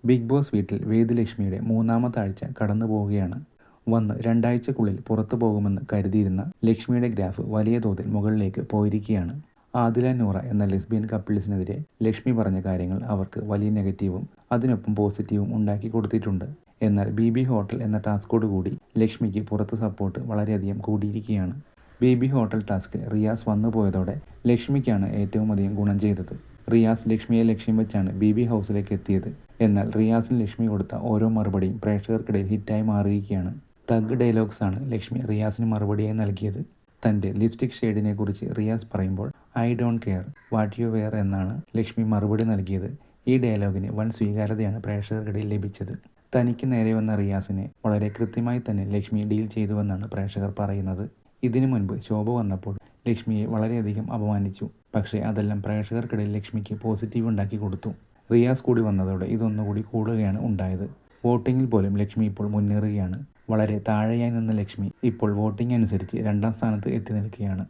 Big boss വീട്ടിൽ വേദലക്ഷ്മിയുടെ മൂന്നാമത്തെ ആഴ്ച കടന്നു പോവുകയാണ്. വന്ന് രണ്ടാഴ്ചക്കുള്ളിൽ പുറത്തു പോകുമെന്ന് കരുതിയിരുന്ന ലക്ഷ്മിയുടെ ഗ്രാഫ് വലിയ തോതിൽ മുകളിലേക്ക് പോയിരിക്കുകയാണ്. ആദില നൂറ എന്ന ലെസ്ബിയൻ കപ്പിൾസിനെതിരെ ലക്ഷ്മി പറഞ്ഞ കാര്യങ്ങൾ അവർക്ക് വലിയ നെഗറ്റീവും അതിനൊപ്പം പോസിറ്റീവും ഉണ്ടാക്കി കൊടുത്തിട്ടുണ്ട്. എന്നാൽ ബി ഹോട്ടൽ എന്ന ടാസ്കോട് കൂടി ലക്ഷ്മിക്ക് പുറത്ത് സപ്പോർട്ട് വളരെയധികം കൂടിയിരിക്കുകയാണ്. ബി ഹോട്ടൽ ടാസ്കിൽ റിയാസ് വന്നു പോയതോടെ ലക്ഷ്മിക്കാണ് ഏറ്റവും അധികം ഗുണം ചെയ്തത്. റിയാസ് ലക്ഷ്മിയെ ലക്ഷ്യം വെച്ചാണ് ബി ഹൗസിലേക്ക് എത്തിയത്. എന്നാൽ റിയാസിന് ലക്ഷ്മി കൊടുത്ത ഓരോ മറുപടിയും പ്രേക്ഷകർക്കിടയിൽ ഹിറ്റായി മാറിയിരിക്കുകയാണ്. തഗ് ഡയലോഗ്സാണ് ലക്ഷ്മി റിയാസിന് മറുപടിയായി നൽകിയത്. തൻ്റെ ലിപ്സ്റ്റിക് ഷെയ്ഡിനെ കുറിച്ച് റിയാസ് പറയുമ്പോൾ I don't care what you wear എന്നാണ് ലക്ഷ്മി മറുപടി നൽകിയത്. ഈ ഡയലോഗിന് വൻ സ്വീകാര്യതയാണ് പ്രേക്ഷകർക്കിടയിൽ ലഭിച്ചത്. തനിക്ക് നേരെ വന്ന റിയാസിനെ വളരെ കൃത്യമായി തന്നെ ലക്ഷ്മി ഡീൽ ചെയ്തുവെന്നാണ് പ്രേക്ഷകർ പറയുന്നത്. ഇതിനു മുൻപ് ശോഭ വന്നപ്പോൾ ലക്ഷ്മിയെ വളരെയധികം അപമാനിച്ചു. പക്ഷേ അതെല്ലാം പ്രേക്ഷകർക്കിടയിൽ ലക്ഷ്മിക്ക് പോസിറ്റീവ് ഉണ്ടാക്കി കൊടുത്തു. റിയാസ് കൂടി വന്നതോടെ ഇതൊന്നുകൂടി കൂടുകയാണ് ഉണ്ടായത്. വോട്ടിങ്ങിൽ പോലും ലക്ഷ്മി ഇപ്പോൾ മുന്നേറുകയാണ്. വളരെ താഴെയായി നിന്ന ലക്ഷ്മി ഇപ്പോൾ വോട്ടിംഗ് അനുസരിച്ച് 2ാം സ്ഥാനത്ത് എത്തി നിൽക്കുകയാണ്.